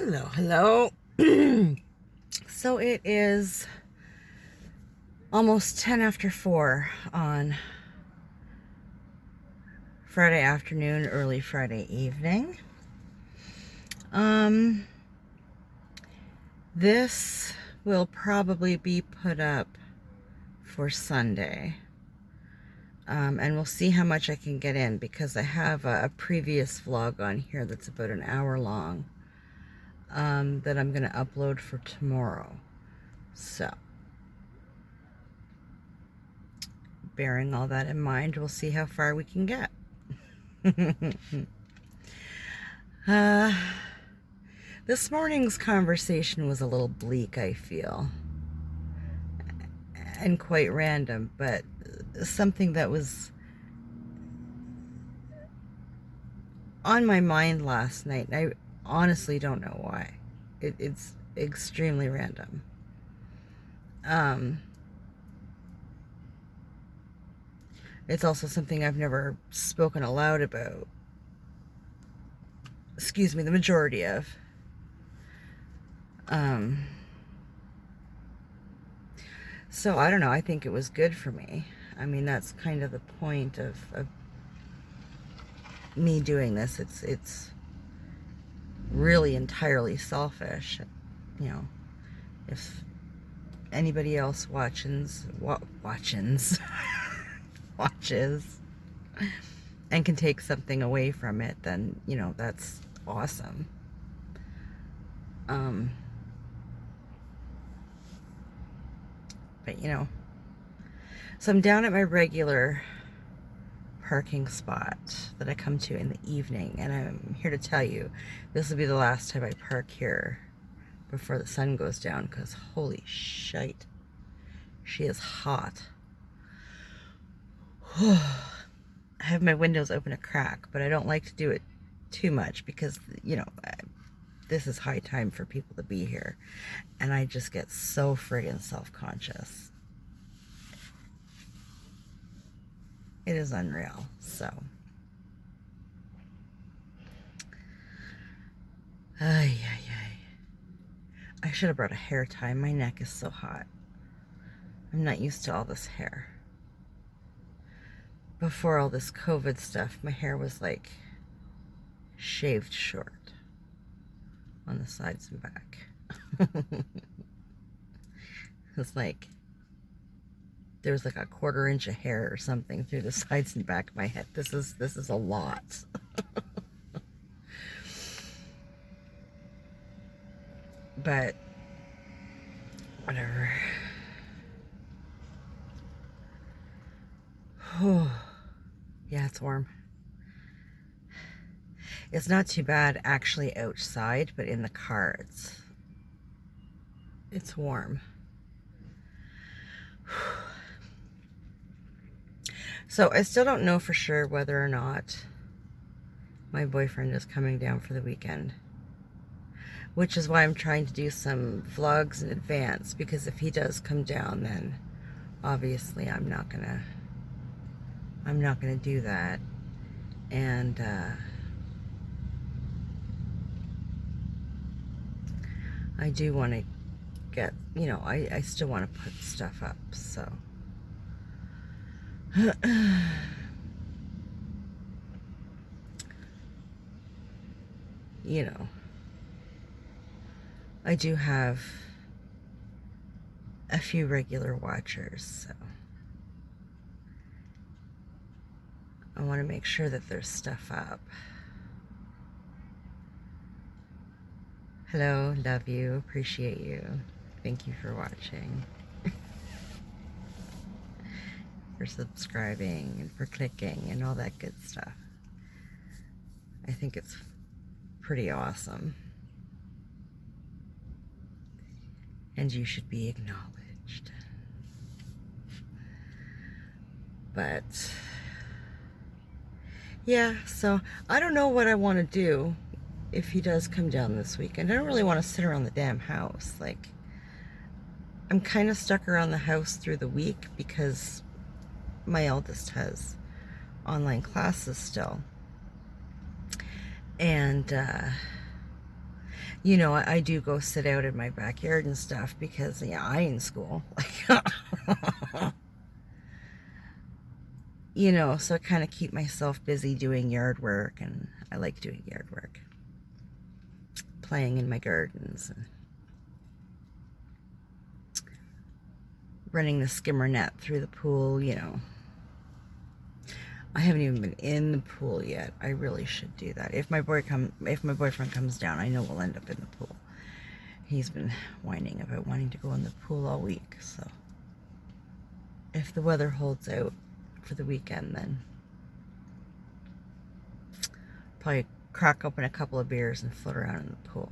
Hello. So it is almost 10 after 4 on Friday afternoon, early Friday evening. This will probably be put up for Sunday. And we'll see how much I can get in because I have a previous vlog on here that's about an hour long that I'm going to upload for tomorrow. So, bearing all that in mind, we'll see how far we can get. This morning's conversation was a little bleak, I feel, and quite random, but something that was on my mind last night, and I honestly don't know why. It's extremely random. It's also something I've never spoken aloud about. Excuse me, the majority of. So I don't know, I think it was good for me. I mean, that's kind of the point of me doing this. It's really entirely selfish. You know, if anybody else watches and can take something away from it, then, you know, that's awesome. But, you know, so I'm down at my regular parking spot that I come to in the evening, and I'm here to tell you this will be the last time I park here before the sun goes down, because holy shite, she is hot. I have my windows open a crack, but I don't like to do it too much because, you know, this is high time for people to be here, and I just get so friggin' self-conscious. It is unreal. So I should have brought a hair tie. My neck is so hot. I'm not used to all this hair. Before all this COVID stuff, my hair was like shaved short on the sides and back. It's like there was like a 1/4 inch of hair or something through the sides and back of my head. This is a lot. But whatever. Yeah, it's warm. It's not too bad actually outside, but in the car it's warm. So I still don't know for sure whether or not my boyfriend is coming down for the weekend, which is why I'm trying to do some vlogs in advance, because if he does come down, then obviously I'm not gonna do that. And I do want to get, you know, I still want to put stuff up, so you know, I do have a few regular watchers, so I want to make sure that there's stuff up. Hello, love you, appreciate you. Thank you for watching, for subscribing, and for clicking, and all that good stuff. I think it's pretty awesome. And you should be acknowledged. But yeah, so I don't know what I want to do if he does come down this weekend. I don't really want to sit around the damn house. Like, I'm kind of stuck around the house through the week because my eldest has online classes still. And You know, I do go sit out in my backyard and stuff because, yeah, I ain't school. Like, you know, so I kind of keep myself busy doing yard work, and I like doing yard work. Playing in my gardens and running the skimmer net through the pool, you know. I haven't even been in the pool yet. I really should do that. If my boyfriend comes down, I know we'll end up in the pool. He's been whining about wanting to go in the pool all week, so if the weather holds out for the weekend, then probably crack open a couple of beers and float around in the pool.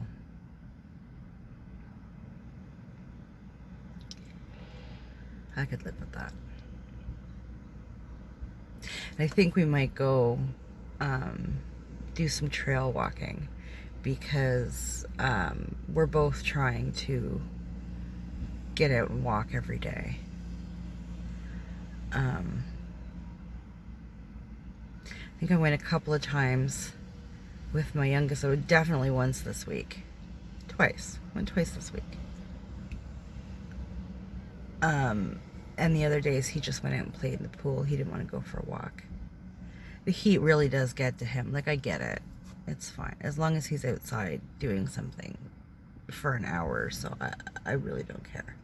I could live with that. And I think we might go do some trail walking because we're both trying to get out and walk every day. I think I went a couple of times with my youngest. So definitely once this week. Twice. Went twice this week. And the other days he just went out and played in the pool. He didn't want to go for a walk. The heat really does get to him. Like, I get it. It's fine. As long as he's outside doing something for an hour or so, I really don't care.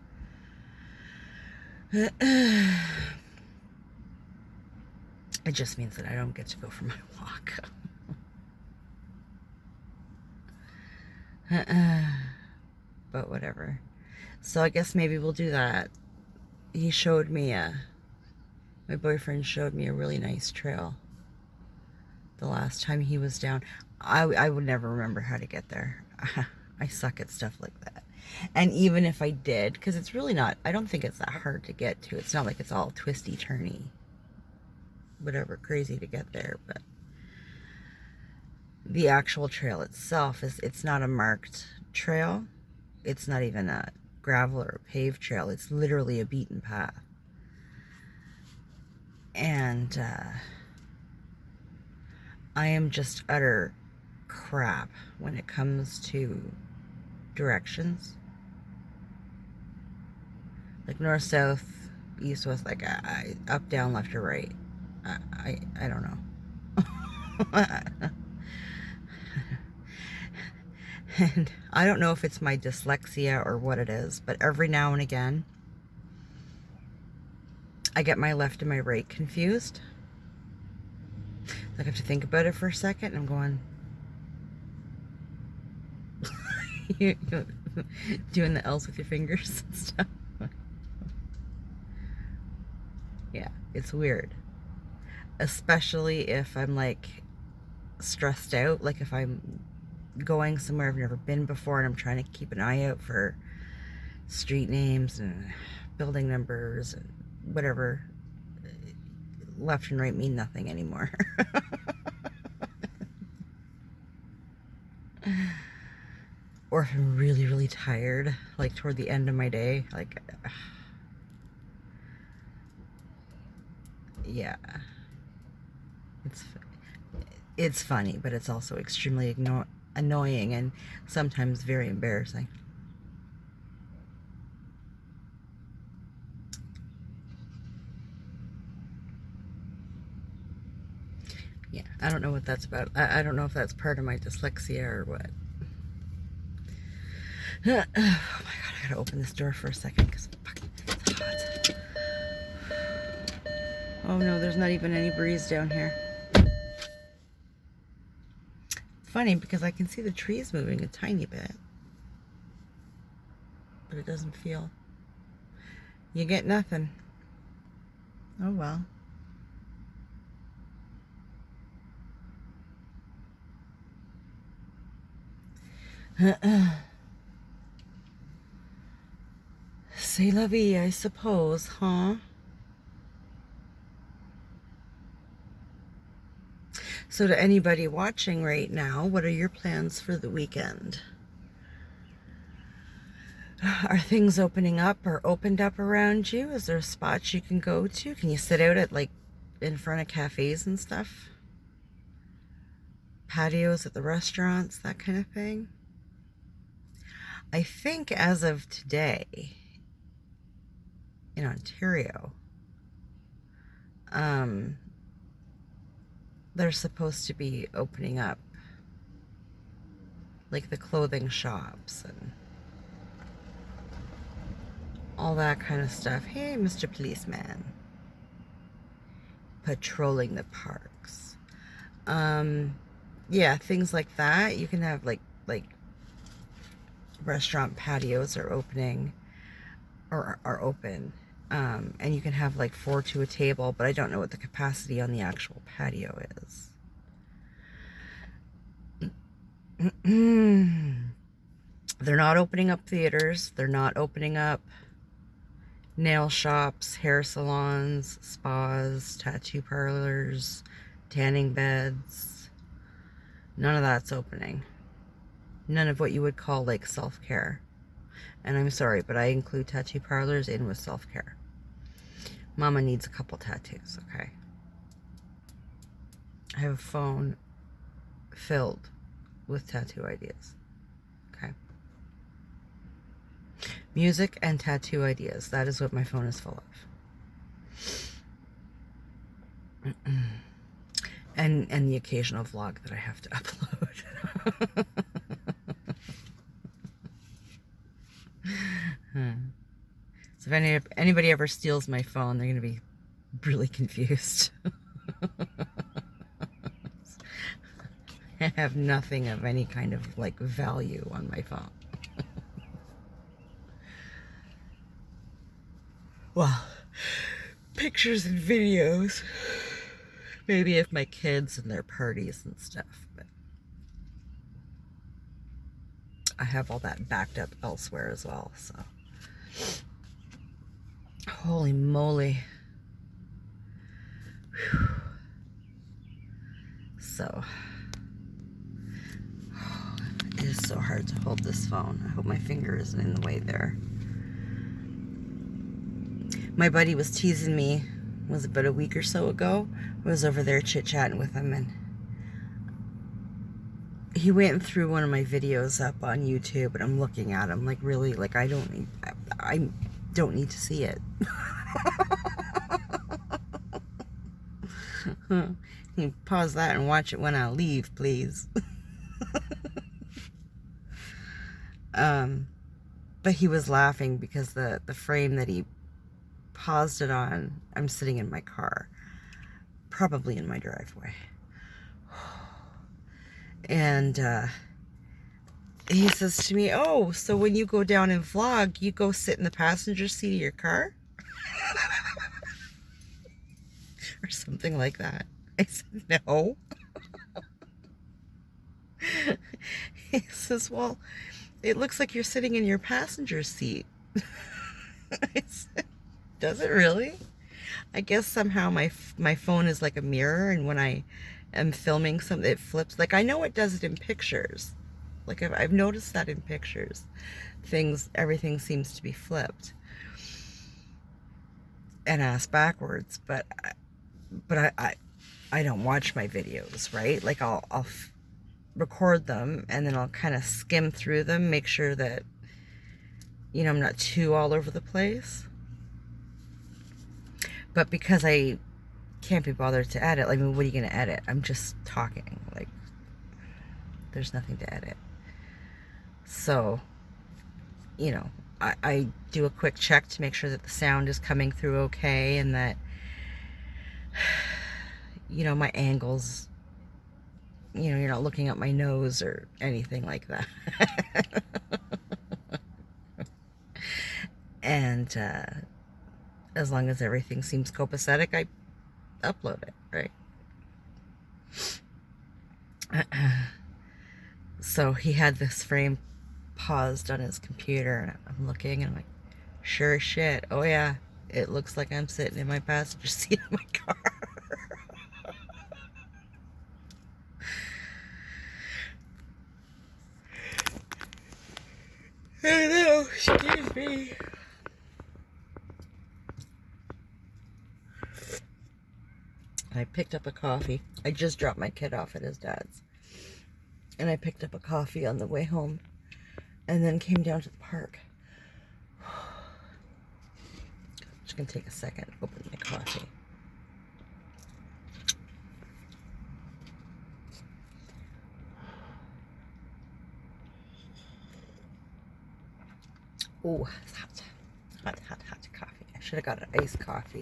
It just means that I don't get to go for my walk. But whatever. So I guess maybe we'll do that. He showed me my boyfriend showed me a really nice trail the last time he was down. I would never remember how to get there. I suck at stuff like that. And even if I did, because it's really not, I don't think it's that hard to get to. It's not like it's all twisty, turny, whatever, crazy to get there. But the actual trail itself it's not a marked trail. It's not even a gravel or a paved trail. It's literally a beaten path. And I am just utter crap when it comes to directions. Like north, south, east, west, like up, down, left, or right. I don't know. And I don't know if it's my dyslexia or what it is, but every now and again, I get my left and my right confused. I have to think about it for a second, and I'm going, doing the L's with your fingers and stuff. Yeah, it's weird. Especially if I'm like stressed out, like if I'm going somewhere I've never been before and I'm trying to keep an eye out for street names and building numbers and whatever. Left and right mean nothing anymore. Or if I'm really, really tired, like toward the end of my day, like, yeah, it's funny, but it's also extremely annoying and sometimes very embarrassing. Yeah, I don't know what that's about. I don't know if that's part of my dyslexia or what. Oh my god, I gotta open this door for a second because it's hot. Oh no, there's not even any breeze down here. Funny because I can see the trees moving a tiny bit, but it doesn't feel. You get nothing. Oh well. C'est la vie, I suppose, huh? So to anybody watching right now, what are your plans for the weekend? Are things opening up or opened up around you? Is there spots you can go to? Can you sit out at like in front of cafes and stuff? Patios at the restaurants, that kind of thing? I think as of today in Ontario, they're supposed to be opening up like the clothing shops and all that kind of stuff. Hey, Mr. Policeman. Patrolling the parks. Yeah, things like that. You can have like restaurant patios are opening or are open. And you can have like 4 to a table, but I don't know what the capacity on the actual patio is. They're not opening up theaters. They're not opening up nail shops, hair salons, spas, tattoo parlors, tanning beds. None of that's opening. None of what you would call like self-care. And I'm sorry, but I include tattoo parlors in with self-care. Mama needs a couple tattoos, okay? I have a phone filled with tattoo ideas, okay? Music and tattoo ideas. That is what my phone is full of. And the occasional vlog that I have to upload. So if anybody ever steals my phone, they're going to be really confused. I have nothing of any kind of like value on my phone. Well, pictures and videos. Maybe of my kids and their parties and stuff, but I have all that backed up elsewhere as well, so. Holy moly. Whew. So, it is so hard to hold this phone. I hope my finger isn't in the way there. My buddy was teasing me, was about a week or so ago. I was over there chit-chatting with him, and he went through one of my videos up on YouTube, and I'm looking at him like, really, like I don't need to see it. You pause that and watch it when I leave, please. But he was laughing because the frame that he paused it on, I'm sitting in my car, probably in my driveway. And he says to me, oh, so when you go down and vlog, you go sit in the passenger seat of your car? Or something like that. I said, no. He says, well, it looks like you're sitting in your passenger seat. I said, does it really? I guess somehow my phone is like a mirror, and when I am filming something, it flips. Like, I know it does it in pictures. Like, I've noticed that in pictures. Everything seems to be flipped and ass backwards, but I don't watch my videos, right? Like, I'll record them, and then I'll kind of skim through them, make sure that, you know, I'm not too all over the place. But because I can't be bothered to edit, I mean, what are you going to edit? I'm just talking. Like, there's nothing to edit. So, you know, I do a quick check to make sure that the sound is coming through okay, and that, you know, my angles, you know, you're not looking at my nose or anything like that. And as long as everything seems copacetic, I upload it, right? So he had this frame paused on his computer, and I'm looking, and I'm like, sure as shit, oh yeah, it looks like I'm sitting in my passenger seat of my car. I know, excuse me. I picked up a coffee. I just dropped my kid off at his dad's. And I picked up a coffee on the way home. and then came down to the park. Just gonna take a second to open my coffee. Oh, it's hot. Hot coffee. I should have got an iced coffee.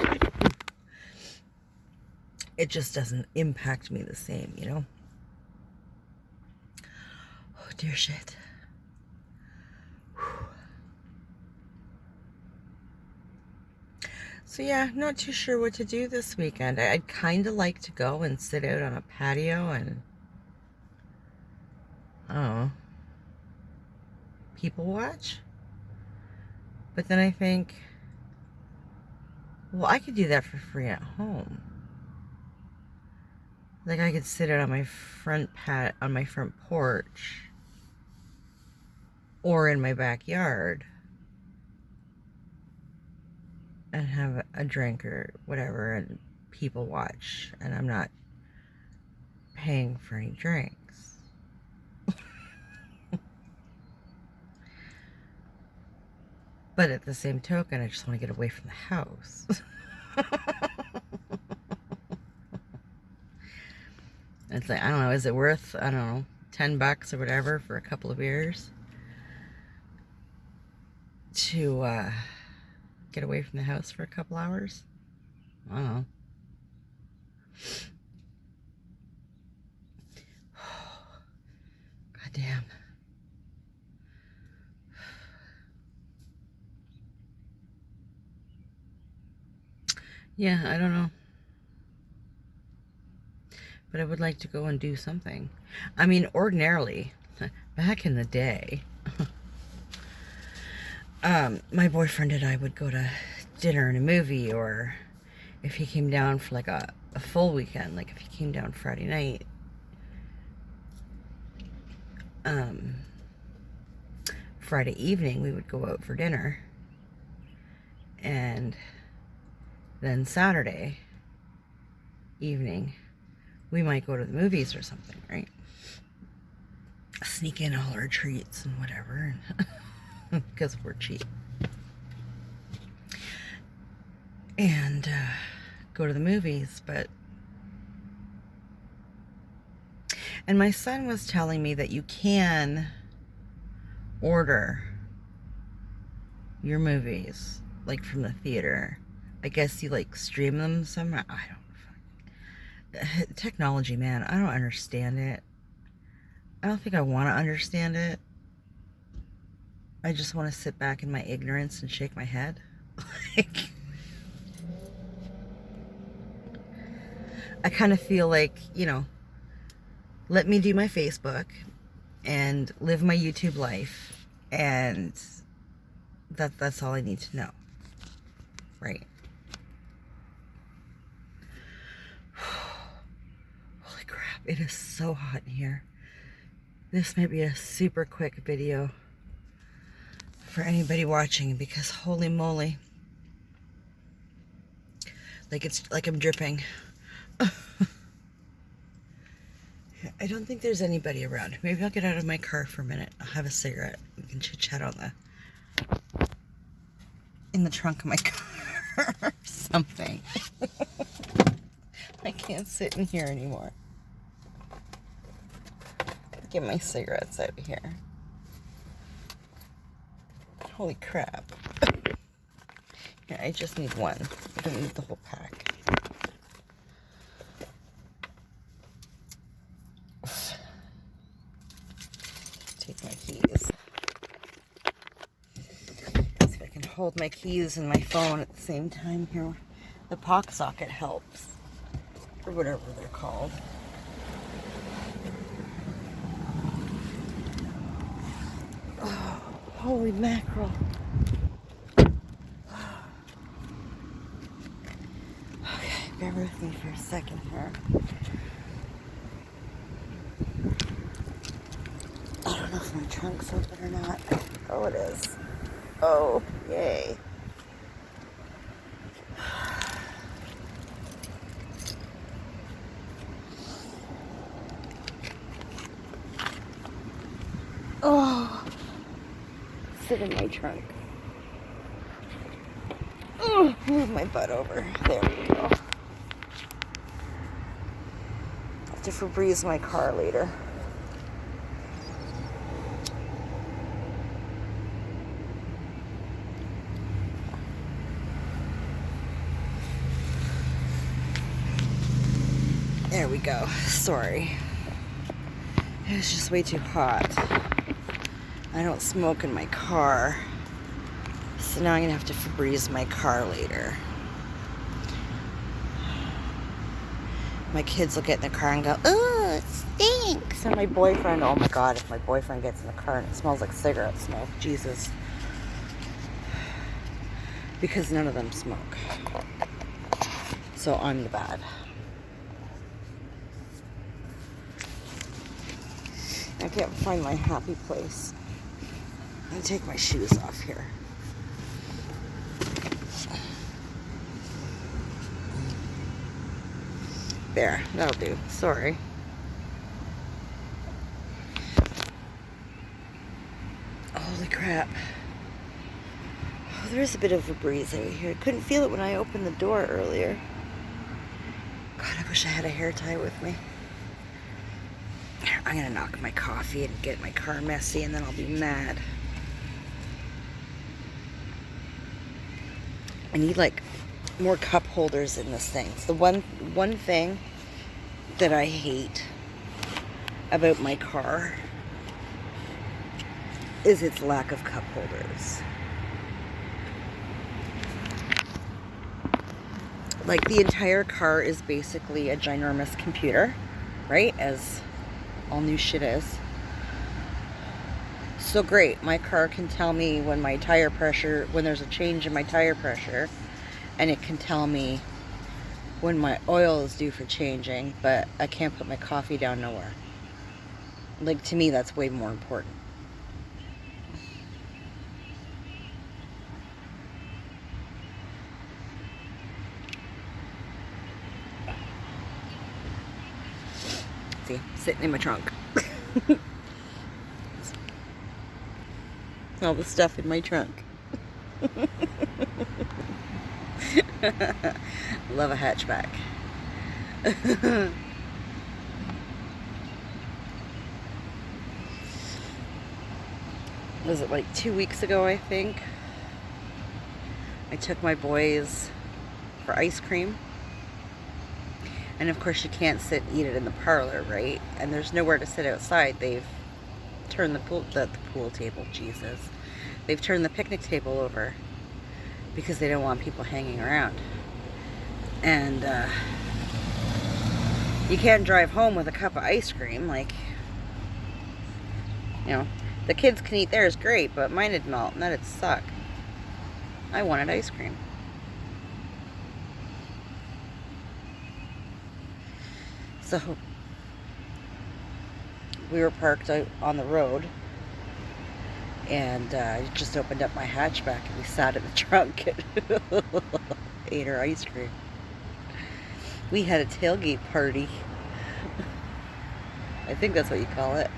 It just doesn't impact me the same, you know? Oh, dear shit. So yeah, not too sure what to do this weekend. I'd kind of like to go and sit out on a patio and, I don't know, people watch. But then I think, well, I could do that for free at home. Like I could sit out on my front porch or in my backyard and have a drink or whatever and people watch, and I'm not paying for any drinks. But at the same token, I just want to get away from the house. It's like, I don't know, is it worth, I don't know, $10 or whatever for a couple of beers to get away from the house for a couple hours? I don't know. God damn. Yeah, I don't know. But I would like to go and do something. I mean, ordinarily, back in the day, my boyfriend and I would go to dinner and a movie, or if he came down for like a full weekend, like if he came down Friday night, Friday evening we would go out for dinner, and then Saturday evening we might go to the movies or something, right? Sneak in all our treats and whatever, because we're cheap. And go to the movies, and my son was telling me that you can order your movies, like from the theater. I guess you like stream them somewhere. I don't. Technology, man, I don't understand it. I don't think I want to understand it. I just want to sit back in my ignorance and shake my head. Like, I kind of feel like, you know, let me do my Facebook and live my YouTube life, and that's all I need to know, right? Holy crap, it is so hot in here. This might be a super quick video for anybody watching, because holy moly, like it's like I'm dripping. I don't think there's anybody around. Maybe I'll get out of my car for a minute. I'll have a cigarette. We can chit chat on in the trunk of my car or something. I can't sit in here anymore. Get my cigarettes out of here. Holy crap. Yeah, I just need one. I don't need the whole pack. Take my keys. See if I can hold my keys and my phone at the same time here. The POC socket helps. Or whatever they're called. Oh, holy mackerel. Okay, bear with me for a second here. I don't know if my trunk's open or not. Oh, it is. Oh, yay. Oh, sit in my trunk. Oh, move my butt over. There we go. I have to Febreze my car later. There we go. Sorry. It was just way too hot. I don't smoke in my car. So now I'm going to have to Febreze my car later. My kids will get in the car and go, "Ooh, it stinks." And my boyfriend, oh my God, if my boyfriend gets in the car and it smells like cigarette smoke, Jesus. Because none of them smoke. So I'm the bad. I can't find my happy place. I'm going to take my shoes off here. There, that'll do. Sorry. Holy crap. Oh, there is a bit of a breeze over here. I couldn't feel it when I opened the door earlier. God, I wish I had a hair tie with me. I'm gonna knock my coffee and get my car messy, and then I'll be mad. I need like more cup holders in this thing. It's the one thing that I hate about my car is its lack of cup holders. Like, the entire car is basically a ginormous computer, right? As all new shit is. So great, my car can tell me when my tire pressure, when there's a change in my tire pressure, and it can tell me when my oil is due for changing, but I can't put my coffee down nowhere. Like, to me, that's way more important. See, sitting in my trunk. All the stuff in my trunk. Love a hatchback. Was it like 2 weeks ago, I think? I took my boys for ice cream. And of course you can't sit and eat it in the parlor, right? And there's nowhere to sit outside. They've turned the pool table, Jesus. They've turned the picnic table over because they don't want people hanging around. And you can't drive home with a cup of ice cream. Like, you know, the kids can eat theirs, great, but mine would melt and that'd suck. I wanted ice cream. So we were parked out on the road, and I just opened up my hatchback and we sat in the trunk and ate our ice cream. We had a tailgate party. I think that's what you call it.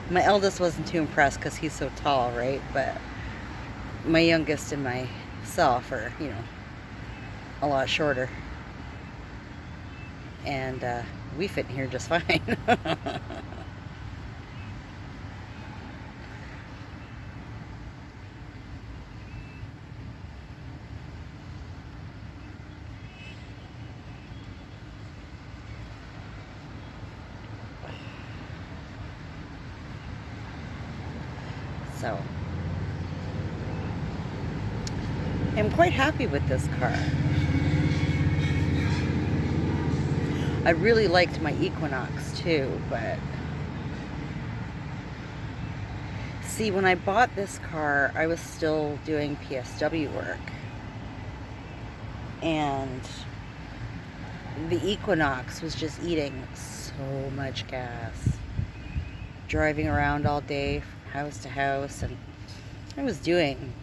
My eldest wasn't too impressed because he's so tall, right? But my youngest and myself are, you know, a lot shorter. And we fit in here just fine. So I'm quite happy with this car. I really liked my Equinox too, but see, when I bought this car, I was still doing PSW work. And the Equinox was just eating so much gas. Driving around all day from house to house, and I was doing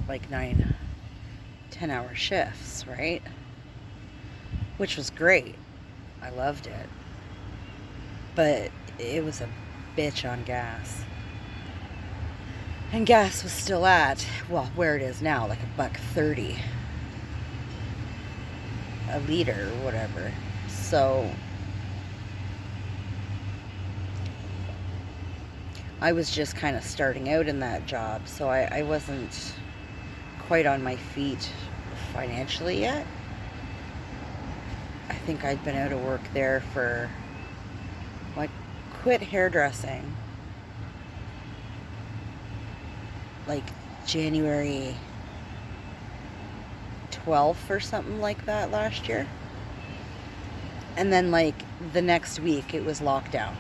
like 9-10 hour shifts, right? Which was great. I loved it. But it was a bitch on gas. And gas was still at, well, where it is now, like $1.30 a liter or whatever. So I was just kind of starting out in that job, so I wasn't quite on my feet financially yet. I think I'd been out of work there for, well, I quit hairdressing like January 12th or something like that last year. And then like the next week it was lockdown,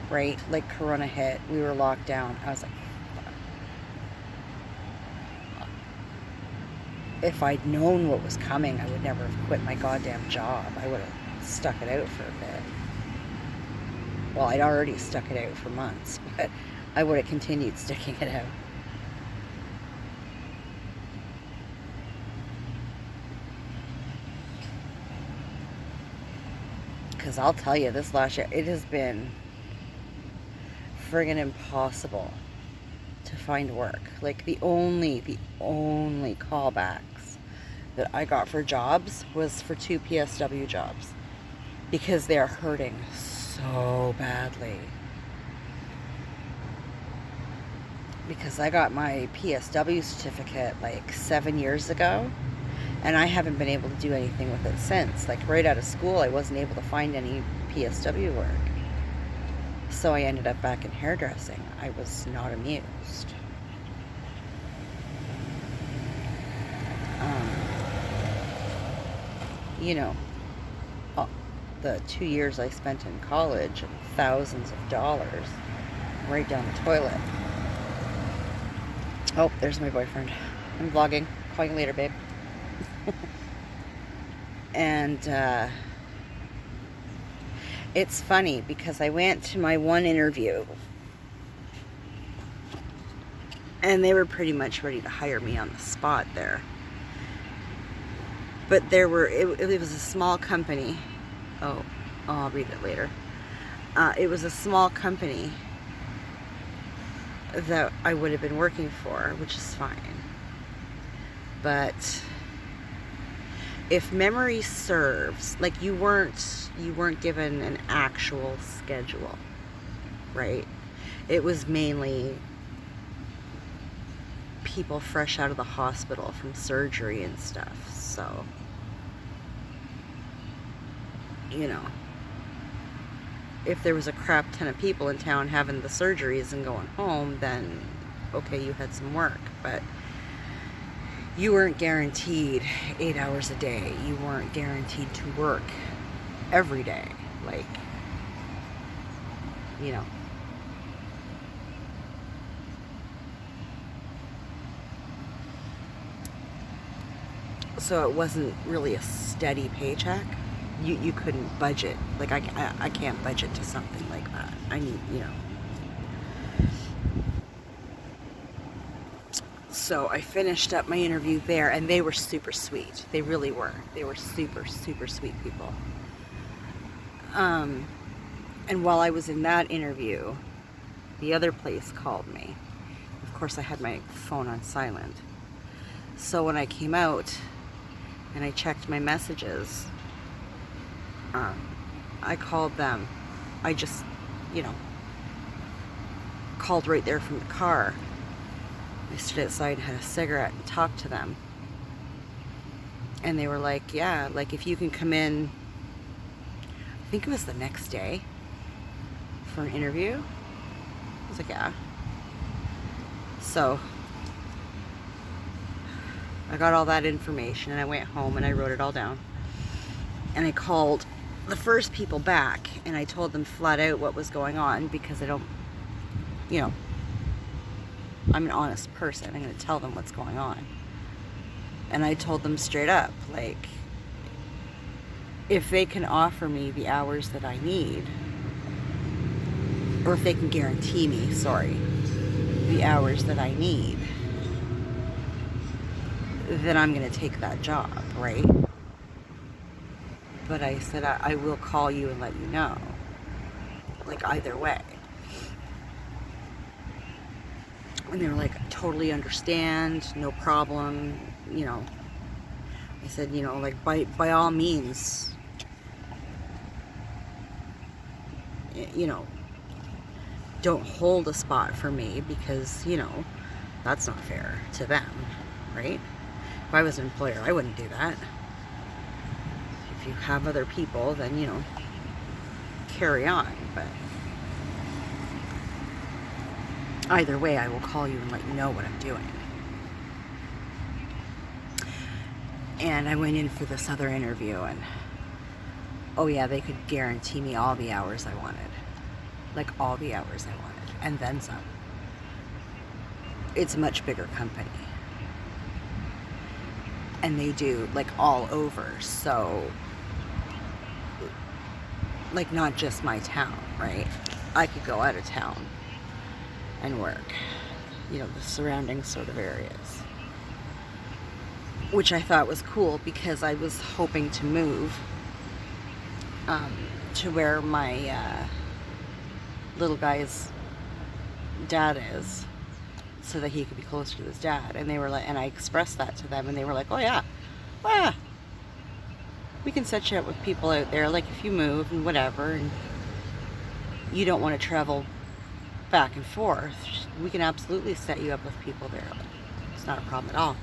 right? Like Corona hit, we were locked down. I was like, if I'd known what was coming, I would never have quit my goddamn job. I would have stuck it out for a bit. Well, I'd already stuck it out for months, but I would have continued sticking it out. Because I'll tell you, this last year, it has been friggin' impossible to find work. Like the only callbacks that I got for jobs was for 2 PSW jobs, because they are hurting so badly. Because I got my PSW certificate like 7 years ago, and I haven't been able to do anything with it since. Like right out of school, I wasn't able to find any PSW work. So I ended up back in hairdressing. I was not amused. You know, the 2 years I spent in college and thousands of dollars right down the toilet. Oh, there's my boyfriend. I'm vlogging. Call you later, babe. And it's funny because I went to my one interview and they were pretty much ready to hire me on the spot there. But it was a small company. Oh, I'll read it later. It was a small company that I would have been working for, which is fine. But if memory serves, like you weren't given an actual schedule, right? It was mainly people fresh out of the hospital from surgery and stuff. So, you know, if there was a crap ton of people in town having the surgeries and going home, then okay, you had some work, but you weren't guaranteed 8 hours a day. You weren't guaranteed to work every day. Like, you know. So it wasn't really a steady paycheck. You couldn't budget. Like I can't budget to something like that. I need, you know. So I finished up my interview there, and they were super sweet. They really were. They were super, super sweet people. And while I was in that interview, the other place called me. Of course, I had my phone on silent. So when I came out and I checked my messages, I called them. I just, you know, called right there from the car. I stood outside and had a cigarette and talked to them. And they were like, yeah, like if you can come in, I think it was the next day for an interview. I was like, yeah. So I got all that information and I went home and I wrote it all down. And I called the first people back and I told them flat out what was going on, because I don't, you know, I'm an honest person. I'm going to tell them what's going on. And I told them straight up, like, if they can offer me the hours that I need, or if they can guarantee me, the hours that I need, then I'm going to take that job, right? but I said I will call you and let you know, like either way. And they were like, totally understand, no problem, you know. I said, you know, like by all means, you know, don't hold a spot for me, because, you know, that's not fair to them, right? If I was an employer, I wouldn't do that. If you have other people, then, you know, carry on. But either way, I will call you and let you know what I'm doing. And I went in for this other interview, and oh yeah, they could guarantee me all the hours I wanted. Like all the hours I wanted, and then some. It's a much bigger company. And they do like all over, so like not just my town, right? I could go out of town and work, you know, the surrounding sort of areas. Which I thought was cool, because I was hoping to move to where my little guy's dad is, so that he could be closer to his dad. And they were like, and I expressed that to them, and they were like, oh yeah, well, we can set you up with people out there, like if you move and whatever, and you don't want to travel back and forth, we can absolutely set you up with people there. It's not a problem at all.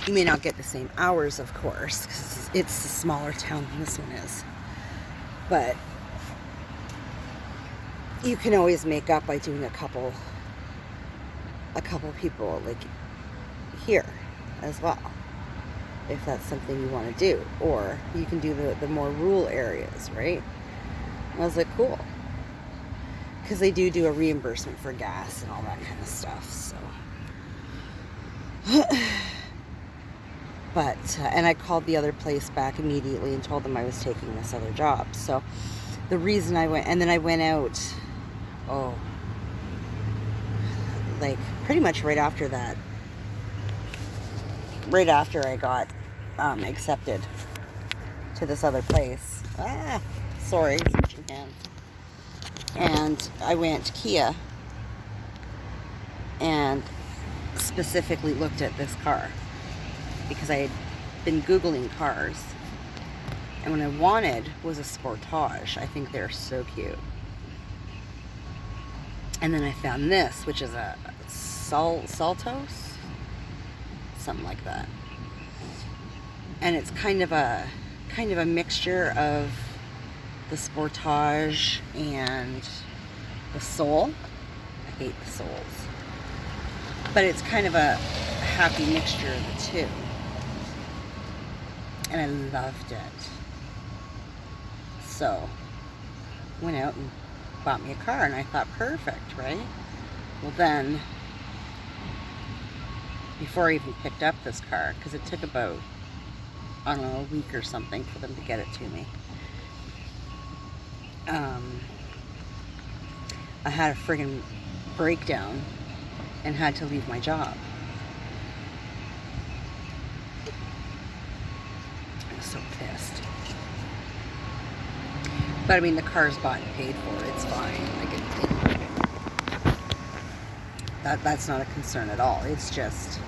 You may not get the same hours, of course, because it's a smaller town than this one is. But you can always make up by doing a couple people like here as well, if that's something you want to do. Or you can do the more rural areas, right? And I was like, cool. Because they do a reimbursement for gas and all that kind of stuff, so. But, and I called the other place back immediately and told them I was taking this other job. So the reason I went, and then I went out, like pretty much right after that, right after I got accepted to this other place. Sorry, switching hands. And I went to Kia and specifically looked at this car, because I had been Googling cars, and what I wanted was a Sportage. I think they're so cute. And then I found this, which is a Saltos, something like that. And it's kind of a mixture of the Sportage and the Soul. I hate the Souls, but it's kind of a happy mixture of the two. And I loved it. So, went out and bought me a car, and I thought, perfect, right? Well then, before I even picked up this car, because it took about, I don't know, a week or something for them to get it to me. I had a friggin' breakdown and had to leave my job. I was so pissed. But I mean, the car's bought and paid for. It's fine. Like that's not a concern at all. It's just,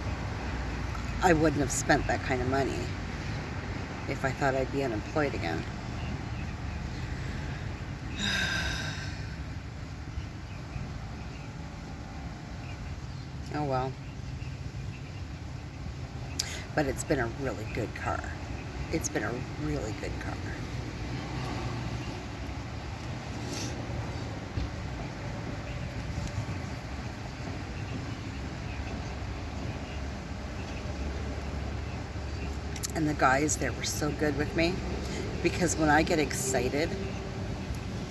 I wouldn't have spent that kind of money if I thought I'd be unemployed again. Oh well. But it's been a really good car. It's been a really good car. And the guys there were so good with me, because when I get excited,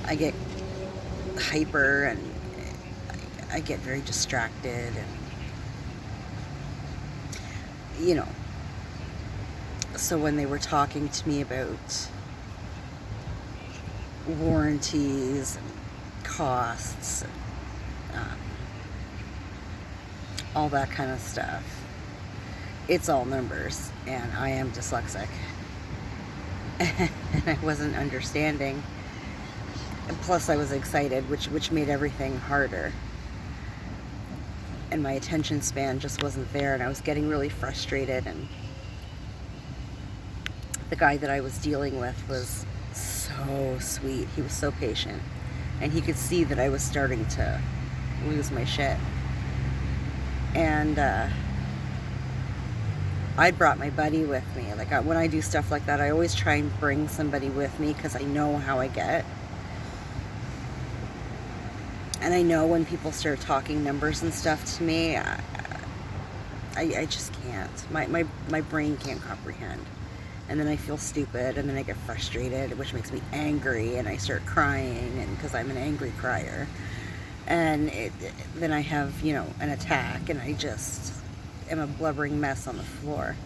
I get hyper and I get very distracted, and you know, so when they were talking to me about warranties and costs and all that kind of stuff, it's all numbers, and I am dyslexic. And I wasn't understanding. And plus I was excited, which made everything harder. And my attention span just wasn't there, and I was getting really frustrated. And the guy that I was dealing with was so sweet. He was so patient. And he could see that I was starting to lose my shit. And I brought my buddy with me. Like, when I do stuff like that, I always try and bring somebody with me because I know how I get. And I know when people start talking numbers and stuff to me, I just can't. My brain can't comprehend. And then I feel stupid, and then I get frustrated, which makes me angry, and I start crying, and because I'm an angry crier. And then I have, you know, an attack, and I just am a blubbering mess on the floor.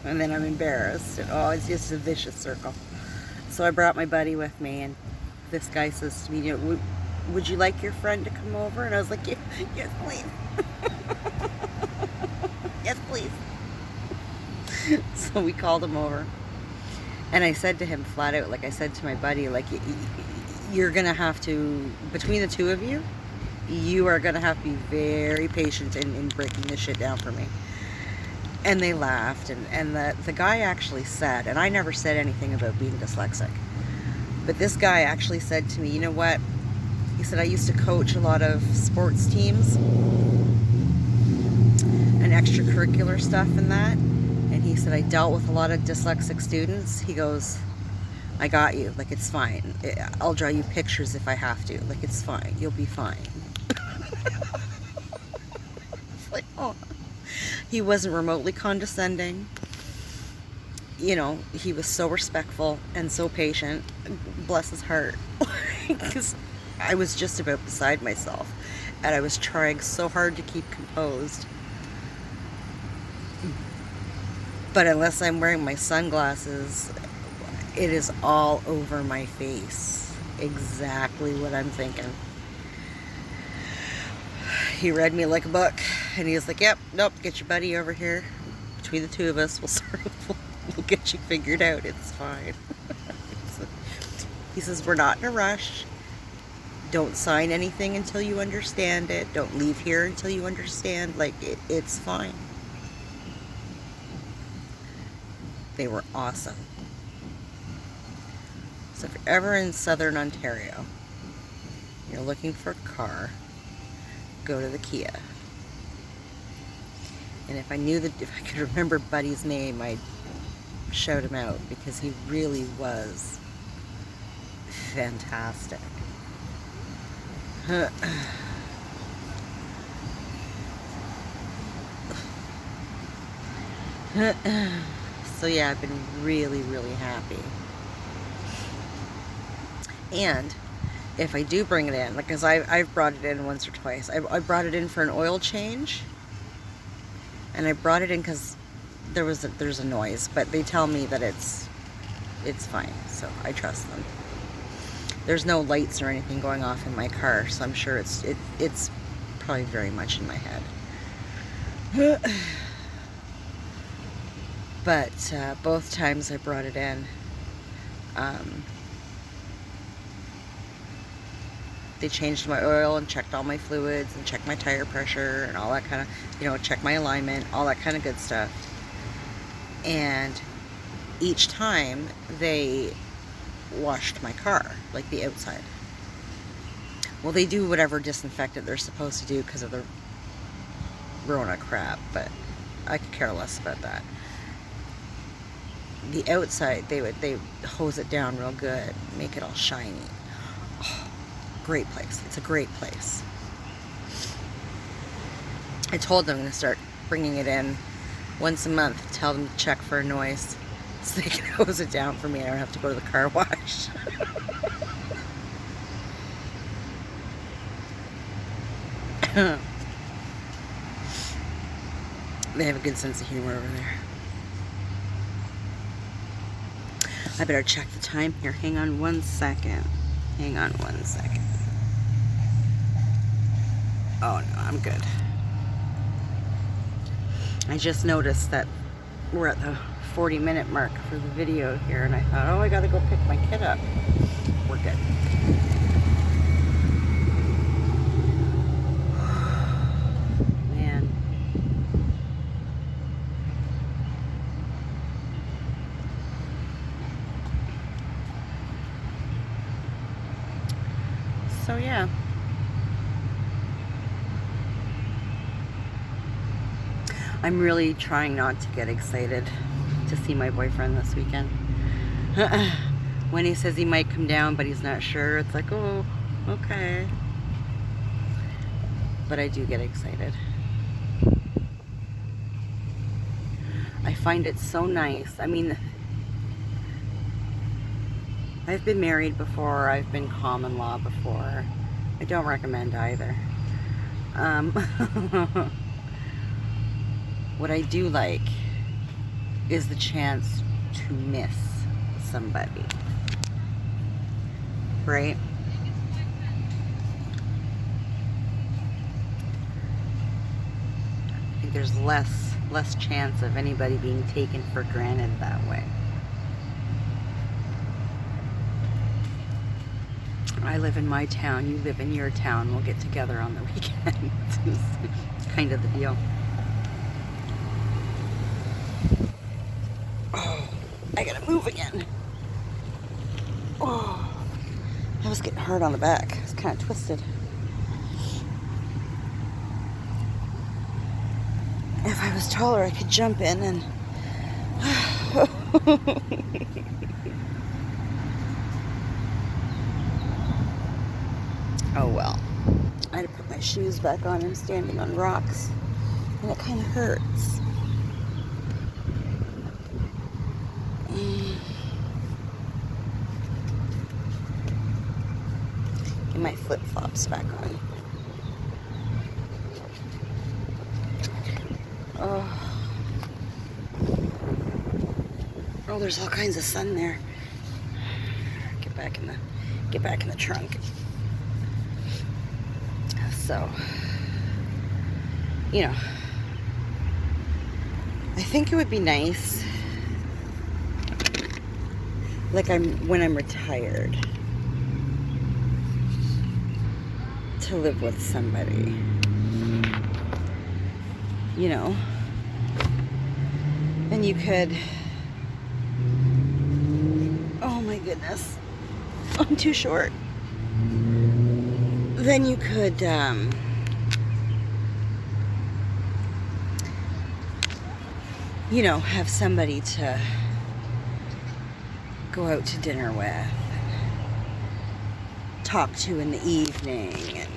And then I'm embarrassed. And, oh, it's just a vicious circle. So I brought my buddy with me, and this guy says to me, you know, would you like your friend to come over? And I was like, yes, please. Yes, please. So we called him over. And I said to him flat out, like I said to my buddy, like, you're going to have to, between the two of you, you are going to have to be very patient in breaking this shit down for me. And they laughed. And the guy actually said, and I never said anything about being dyslexic, but this guy actually said to me, you know what? He said, I used to coach a lot of sports teams and extracurricular stuff and that. And he said, I dealt with a lot of dyslexic students. He goes, I got you. Like, it's fine. I'll draw you pictures if I have to. Like, it's fine. You'll be fine. It's like, oh. He wasn't remotely condescending. You know, he was so respectful and so patient. Bless his heart. Because I was just about beside myself. And I was trying so hard to keep composed. But unless I'm wearing my sunglasses, it is all over my face. Exactly what I'm thinking. He read me like a book. And he was like, yep, nope, get your buddy over here. Between the two of us, we'll get you figured out. It's fine. He says, we're not in a rush. Don't sign anything until you understand it. Don't leave here until you understand. Like, it's fine. They were awesome. So if you're ever in Southern Ontario, you're looking for a car, go to the Kia. And if I could remember Buddy's name, I'd shout him out, because he really was fantastic. So yeah, I've been really, really happy. And if I do bring it in, like, because I've brought it in once or twice. I brought it in for an oil change. And I brought it in because there's a noise, but they tell me that it's fine, so I trust them. There's no lights or anything going off in my car, so I'm sure it's probably very much in my head. But both times I brought it in, they changed my oil and checked all my fluids and checked my tire pressure and all that kind of, you know, check my alignment, all that kind of good stuff. And each time they washed my car, like the outside. Well, they do whatever disinfectant they're supposed to do because of the Rona crap, but I could care less about that. The outside, they hose it down real good, make it all shiny. Oh, great place. It's a great place. I told them to start bringing it in once a month. Tell them to check for a noise so they can hose it down for me. I don't have to go to the car wash. They have a good sense of humor over there. I better check the time here. Hang on one second. Hang on one second. Oh no, I'm good. I just noticed that we're at the 40-minute mark for the video here, and I thought, oh, I gotta go pick my kid up. We're good. Man. So yeah. I'm really trying not to get excited to see my boyfriend this weekend. When he says he might come down, but he's not sure, it's like, oh, okay. But I do get excited. I find it so nice. I mean, I've been married before, I've been common law before. I don't recommend either. What I do like is the chance to miss somebody, right? I think there's less chance of anybody being taken for granted that way. I live in my town, you live in your town, we'll get together on the weekend. It's kind of the deal. Oh, I gotta move again. Oh, I was getting hard on the back. It's kind of twisted. If I was taller, I could jump in and... Oh well. I had to put my shoes back on. I'm standing on rocks, and it kind of hurts. Get my flip-flops back on. Oh, there's all kinds of sun there. Get back in the trunk. So, you know, I think it would be nice, like when I'm retired, to live with somebody, you know, and you could, oh my goodness, I'm too short. Then you could, you know, have somebody to go out to dinner with, and talk to in the evening, and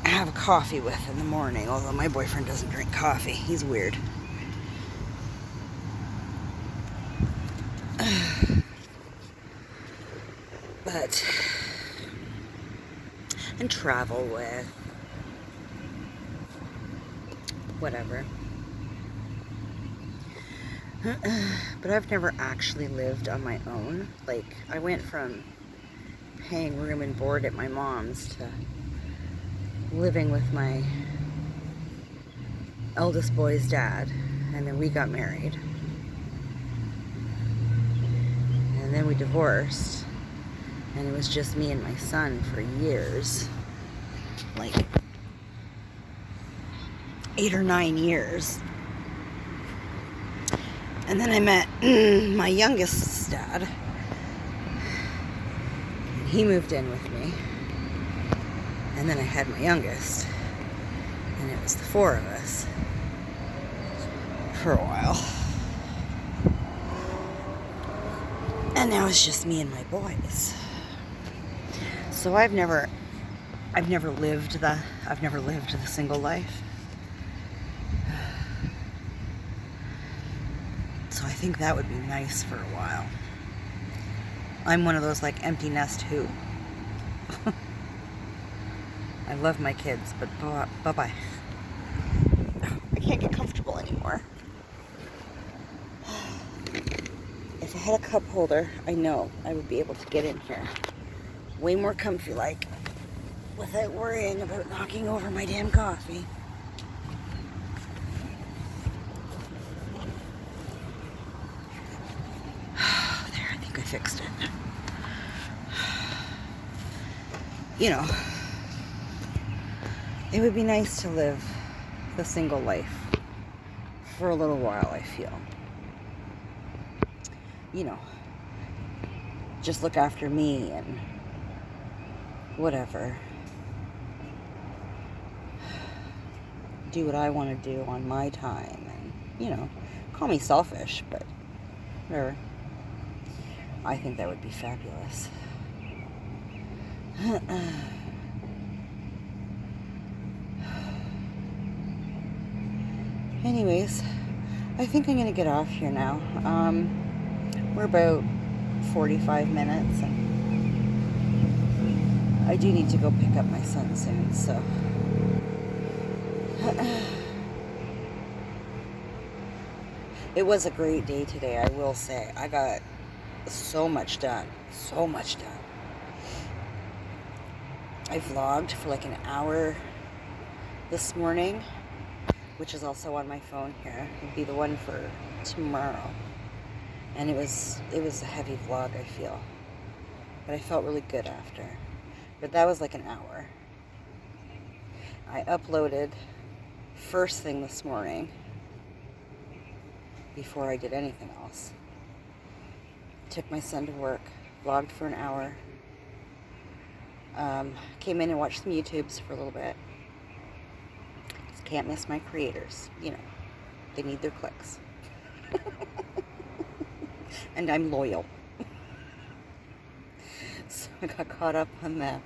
have a coffee with in the morning, although my boyfriend doesn't drink coffee. He's weird. But, and travel with, whatever. But I've never actually lived on my own. Like, I went from paying room and board at my mom's to living with my eldest boy's dad, and then we got married, and then we divorced, and it was just me and my son for years, like 8 or 9 years. And then I met my youngest dad, and he moved in with me, and then I had my youngest, and it was the 4 of us for a while. And now it's just me and my boys. So I've never lived the single life. So I think that would be nice for a while. I'm one of those like empty nest who. I love my kids, but bye-bye. I can't get comfortable anymore. If I had a cup holder, I know I would be able to get in here. Way more comfy like. without worrying about knocking over my damn coffee. There, I think I fixed it. You know, it would be nice to live the single life for a little while, I feel. You know, just look after me and whatever. Do what I want to do on my time, and, you know, call me selfish, but whatever. I think that would be fabulous. Anyways, I think I'm going to get off here now. We're about 45 minutes, and I do need to go pick up my son soon, so. It was a great day today, I will say. I got so much done. So much done. I vlogged for like an hour this morning, which is also on my phone here. It'll be the one for tomorrow. And it was a heavy vlog, I feel. But I felt really good after. But that was like an hour. I uploaded first thing this morning before I did anything else. Took my son to work, vlogged for an hour. Came in and watched some YouTubes for a little bit. Just can't miss my creators. You know, they need their clicks. And I'm loyal. So I got caught up on that.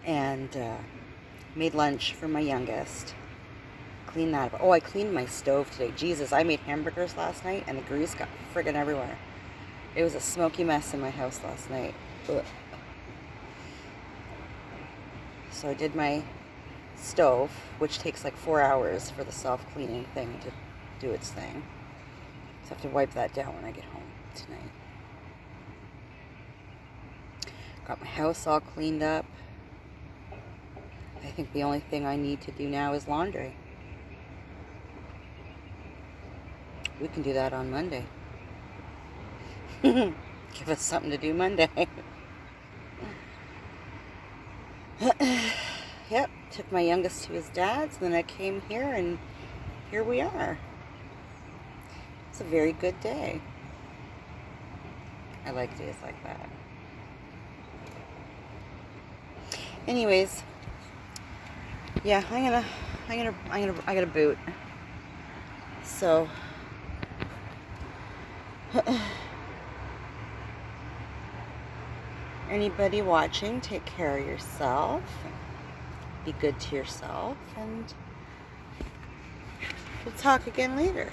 And made lunch for my youngest. Cleaned that up. Oh, I cleaned my stove today. Jesus, I made hamburgers last night and the grease got friggin' everywhere. It was a smoky mess in my house last night. Ugh. So I did my stove, which takes like 4 hours for the self-cleaning thing to do its thing. So I have to wipe that down when I get home tonight. Got my house all cleaned up. I think the only thing I need to do now is laundry. We can do that on Monday. Give us something to do Monday. Yep, took my youngest to his dad's, and then I came here, and here we are. It's a very good day. I like days like that. Anyways, yeah, I gotta boot. So anybody watching, take care of yourself. Be good to yourself, and we'll talk again later.